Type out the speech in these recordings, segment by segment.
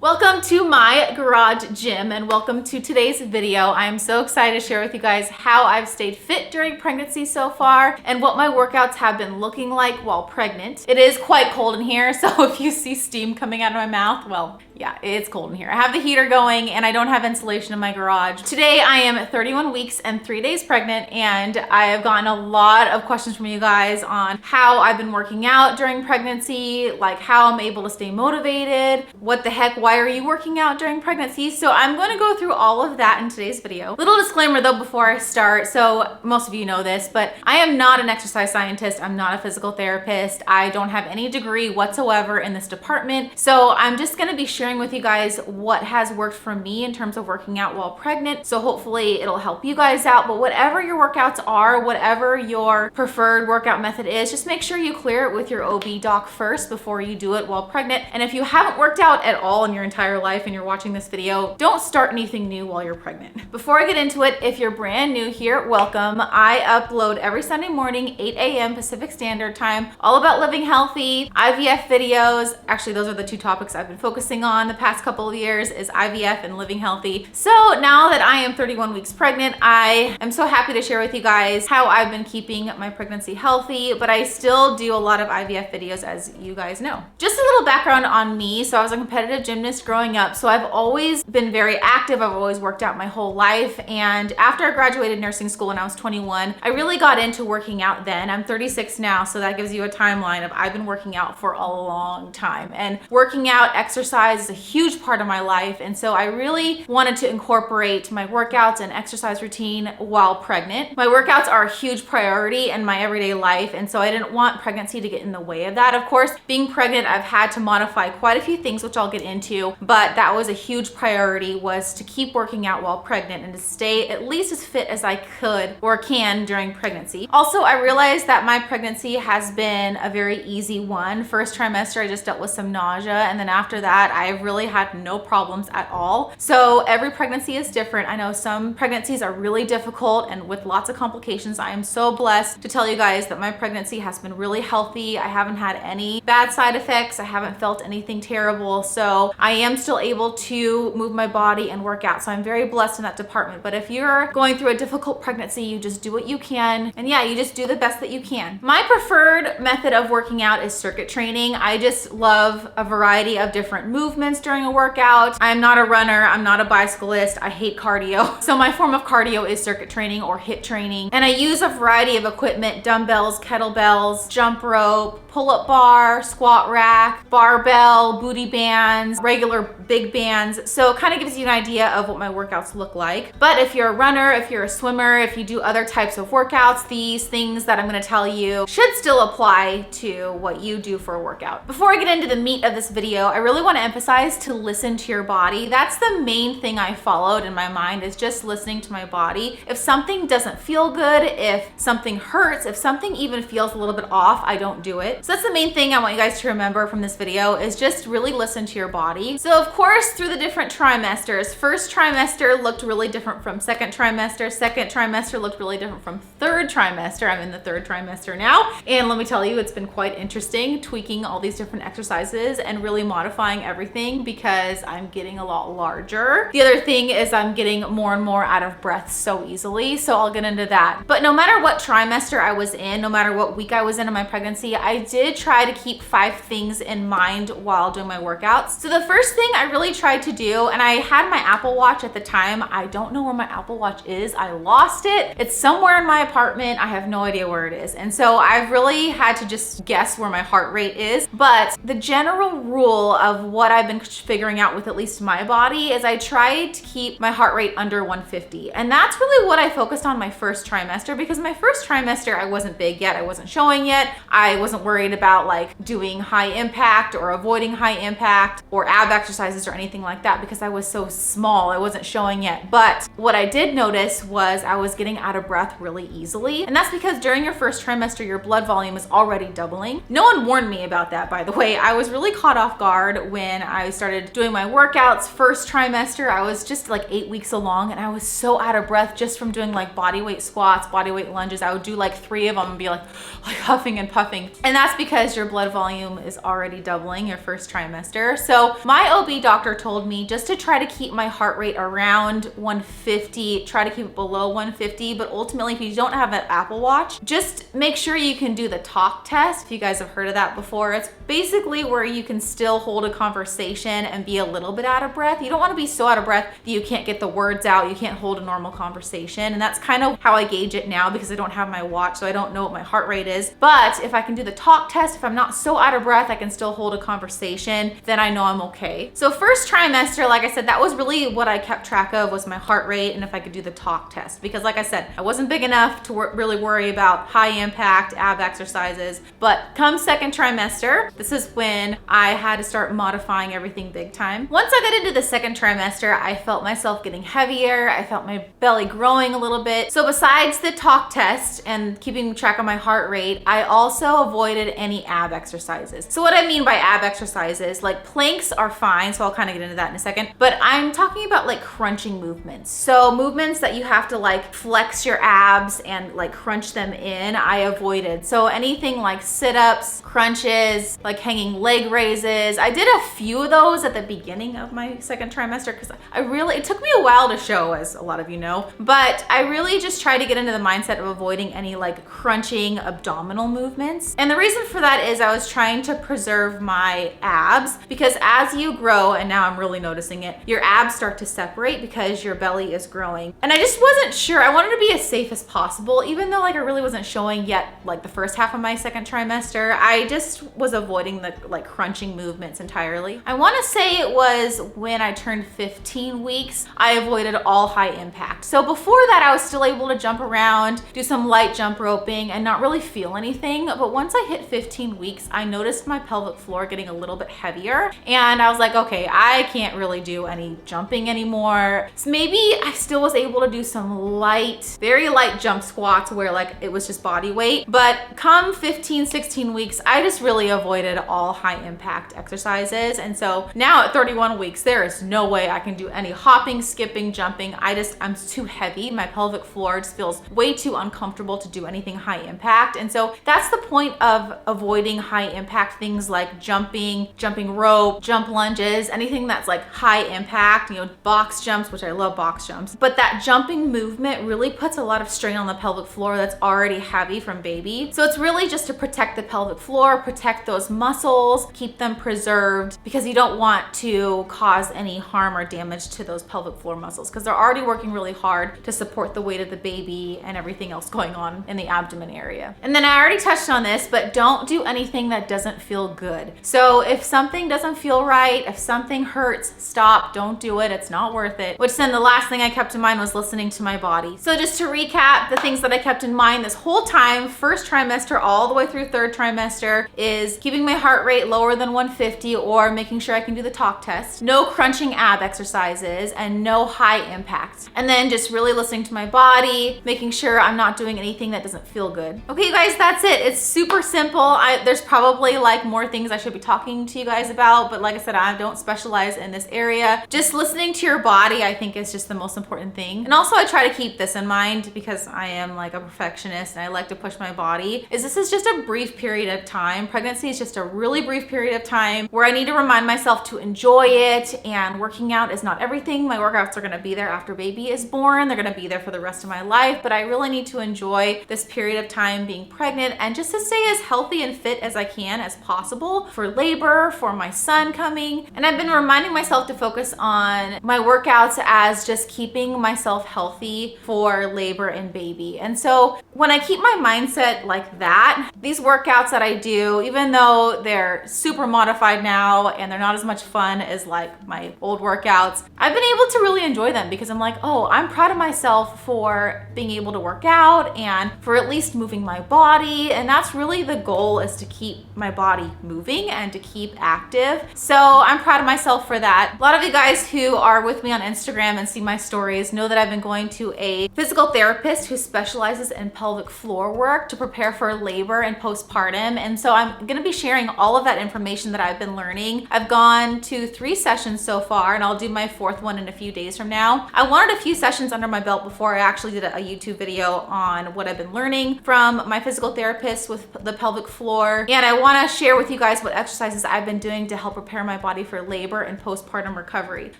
Welcome to my garage gym and welcome to today's video. I am so excited to share with you guys how I've stayed fit during pregnancy so far and what my workouts have been looking like while pregnant. It is quite cold in here, so if you see steam coming out of my mouth, well, yeah, it's cold in here. I have the heater going and I don't have insulation in my garage. Today I am 31 weeks and 3 days pregnant, and I have gotten a lot of questions from you guys on how I've been working out during pregnancy, like how I'm able to stay motivated, what the heck, why are you working out during pregnancy? So I'm going to go through all of that in today's video. Little disclaimer though before I start, so most of you know this, but I am not an exercise scientist. I'm not a physical therapist. I don't have any degree whatsoever in this department. So I'm just going to be sharing with you guys what has worked for me in terms of working out while pregnant. So hopefully it'll help you guys out, but whatever your workouts are, whatever your preferred workout method is, just make sure you clear it with your OB doc first before you do it while pregnant. And if you haven't worked out at all in your entire life and you're watching this video, don't start anything new while you're pregnant. Before I get into it, if you're brand new here, welcome. I upload every Sunday morning, 8 a.m. Pacific Standard Time, all about living healthy, IVF videos. Actually, those are the two topics I've been focusing on the past couple of years, is IVF and living healthy. So now that I am 31 weeks pregnant, I am so happy to share with you guys how I've been keeping my pregnancy healthy, but I still do a lot of IVF videos, as you guys know. Just a little background on me. So I was a competitive gymnast growing up, so I've always been very active. I've always worked out my whole life, and after I graduated nursing school when I was 21, I really got into working out then. I'm 36 now, so that gives you a timeline of I've been working out for a long time, and working out, exercise is a huge part of my life, and so I really wanted to incorporate my workouts and exercise routine while pregnant. My workouts are a huge priority in my everyday life, and so I didn't want pregnancy to get in the way of that. Of course, being pregnant, I've had to modify quite a few things, which I'll get into, but that was a huge priority, was to keep working out while pregnant and to stay at least as fit as I could or can during pregnancy. Also, I realized that my pregnancy has been a very easy one. First trimester, I just dealt with some nausea, and then after that, I really had no problems at all. So every pregnancy is different. I know some pregnancies are really difficult and with lots of complications. I am so blessed to tell you guys that my pregnancy has been really healthy. I haven't had any bad side effects. I haven't felt anything terrible. So I am still able to move my body and work out. So I'm very blessed in that department. But if you're going through a difficult pregnancy, you just do what you can. And yeah, you just do the best that you can. My preferred method of working out is circuit training. I just love a variety of different movements during a workout. I'm not a runner. I'm not a bicyclist. I hate cardio. So my form of cardio is circuit training or HIIT training. And I use a variety of equipment: dumbbells, kettlebells, jump rope, pull-up bar, squat rack, barbell, booty bands, regular big bands. So it kind of gives you an idea of what my workouts look like. But if you're a runner, if you're a swimmer, if you do other types of workouts, these things that I'm going to tell you should still apply to what you do for a workout. Before I get into the meat of this video, I really want to emphasize to listen to your body. That's the main thing I followed in my mind, is just listening to my body. If something doesn't feel good, if something hurts, if something even feels a little bit off, I don't do it. So that's the main thing I want you guys to remember from this video, is just really listen to your body. So of course, through the different trimesters, first trimester looked really different from second trimester. Second trimester looked really different from third trimester. I'm in the third trimester now. And let me tell you, it's been quite interesting tweaking all these different exercises and really modifying everything because I'm getting a lot larger. The other thing is I'm getting more and more out of breath so easily. So I'll get into that. But no matter what trimester I was in, no matter what week I was in my pregnancy, I did try to keep 5 things in mind while doing my workouts. So the first thing I really tried to do, and I had my Apple Watch at the time. I don't know where my Apple Watch is. I lost it. It's somewhere in my apartment. I have no idea where it is. And so I've really had to just guess where my heart rate is. But the general rule of what I've been figuring out with at least my body is I tried to keep my heart rate under 150. And that's really what I focused on my first trimester, because my first trimester, I wasn't big yet. I wasn't showing yet. I wasn't worried about like doing high impact or avoiding high impact or ab exercises or anything like that because I was so small. I wasn't showing yet. But what I did notice was I was getting out of breath really easily. And that's because during your first trimester, your blood volume is already doubling. No one warned me about that, by the way. I was really caught off guard when I started doing my workouts first trimester, I was just like 8 weeks along and I was so out of breath just from doing like body weight squats, body weight lunges. I would do like 3 of them and be like huffing and puffing. And that's because your blood volume is already doubling your first trimester. So my OB doctor told me just to try to keep my heart rate around 150, try to keep it below 150. But ultimately, if you don't have an Apple Watch, just make sure you can do the talk test. If you guys have heard of that before, it's basically where you can still hold a conversation and be a little bit out of breath. You don't want to be so out of breath that you can't get the words out, you can't hold a normal conversation. And that's kind of how I gauge it now because I don't have my watch, so I don't know what my heart rate is. But if I can do the talk test, if I'm not so out of breath, I can still hold a conversation, then I know I'm okay. So first trimester, like I said, that was really what I kept track of, was my heart rate and if I could do the talk test. Because like I said, I wasn't big enough to really worry about high impact ab exercises. But come second trimester, this is when I had to start modifying everything big time. Once I got into the second trimester, I felt myself getting heavier. I felt my belly growing a little bit. So besides the talk test and keeping track of my heart rate, I also avoided any ab exercises. So what I mean by ab exercises, like planks are fine, so I'll kind of get into that in a second, but I'm talking about like crunching movements. So movements that you have to like flex your abs and like crunch them in, I avoided. So anything like sit-ups, crunches, like hanging leg raises. I did a few of those at the beginning of my second trimester because it took me a while to show, as a lot of you know, but I really just tried to get into the mindset of avoiding any like crunching abdominal movements. And the reason for that is I was trying to preserve my abs, because as you grow, and now I'm really noticing it, your abs start to separate because your belly is growing. And I just wasn't sure. I wanted to be as safe as possible, even though like I really wasn't showing yet like the first half of my second trimester. I just was avoiding the like crunching movements entirely. I want to say it was when I turned 15 weeks, I avoided all high impact. So before that, I was still able to jump around, do some light jump roping and not really feel anything. But once I hit 15 weeks, I noticed my pelvic floor getting a little bit heavier. And I was like, okay, I can't really do any jumping anymore. So maybe I still was able to do some light, very light jump squats where like it was just body weight. But come 15, 16 weeks, I just really avoided all high impact exercises. And so now at 31 weeks, there is no way I can do any hopping, skipping, jumping. I'm too heavy. My pelvic floor just feels way too uncomfortable to do anything high impact. And so that's the point of avoiding high impact things like jumping rope, jump lunges, anything that's like high impact, you know, box jumps, which I love box jumps. But that jumping movement really puts a lot of strain on the pelvic floor that's already heavy from baby. So it's really just to protect the pelvic floor, protect those muscles, keep them preserved, because you don't want to cause any harm or damage to those pelvic floor muscles because they're already working really hard to support the weight of the baby and everything else going on in the abdomen area. And then I already touched on this, but don't do anything that doesn't feel good. So if something doesn't feel right, if something hurts, stop, don't do it. It's not worth it. Which then the last thing I kept in mind was listening to my body. So just to recap, the things that I kept in mind this whole time, first trimester all the way through third trimester, is keeping my heart rate lower than 150 or making sure I can do the talk test, no crunching ab exercises, and no high impact. And then just really listening to my body, making sure I'm not doing anything that doesn't feel good. Okay, you guys, that's it. It's super simple. There's probably like more things I should be talking to you guys about, but like I said, I don't specialize in this area. Just listening to your body, I think, is just the most important thing. And also I try to keep this in mind because I am like a perfectionist and I like to push my body, is this is just a brief period of time. Pregnancy is just a really brief period of time where I need to remind myself to enjoy it, and working out is not everything. My workouts are gonna be there after baby is born. They're gonna be there for the rest of my life, but I really need to enjoy this period of time being pregnant and just to stay as healthy and fit as I can as possible for labor, for my son coming. And I've been reminding myself to focus on my workouts as just keeping myself healthy for labor and baby. And so when I keep my mindset like that, these workouts that I do, even though they're super modified now and they're not as much fun as like my old workouts, I've been able to really enjoy them because I'm like, oh, I'm proud of myself for being able to work out and for at least moving my body. And that's really the goal, is to keep my body moving and to keep active. So I'm proud of myself for that. A lot of you guys who are with me on Instagram and see my stories know that I've been going to a physical therapist who specializes in pelvic floor work to prepare for labor and postpartum. And so I'm gonna be sharing all of that information that I've been learning. I've I've gone to 3 sessions so far, and I'll do my 4th one in a few days from now. I wanted a few sessions under my belt before I actually did a YouTube video on what I've been learning from my physical therapist with the pelvic floor. And I want to share with you guys what exercises I've been doing to help prepare my body for labor and postpartum recovery.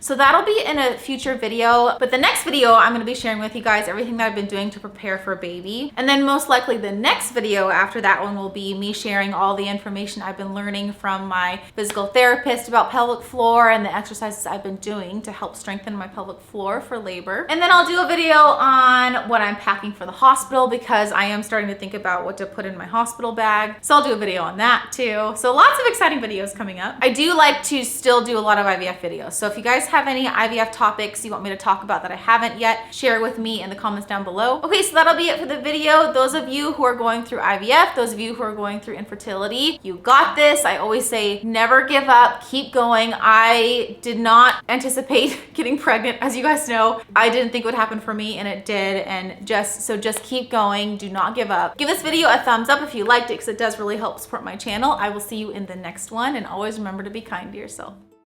So that'll be in a future video, but the next video I'm going to be sharing with you guys everything that I've been doing to prepare for a baby. And then most likely the next video after that one will be me sharing all the information I've been learning from my physical therapist about pelvic floor and the exercises I've been doing to help strengthen my pelvic floor for labor. And then I'll do a video on what I'm packing for the hospital, because I am starting to think about what to put in my hospital bag. So I'll do a video on that too. So lots of exciting videos coming up. I do like to still do a lot of IVF videos. So if you guys have any IVF topics you want me to talk about that I haven't yet, share with me in the comments down below. Okay, so that'll be it for the video. Those of you who are going through IVF, those of you who are going through infertility, you got this. I always say never give up, keep going. I did not anticipate getting pregnant, as you guys know. I didn't think it would happen for me, and it did. And just keep going, do not give up. Give this video a thumbs up if you liked it, because it does really help support my channel. I will see you in the next one, and always remember to be kind to yourself.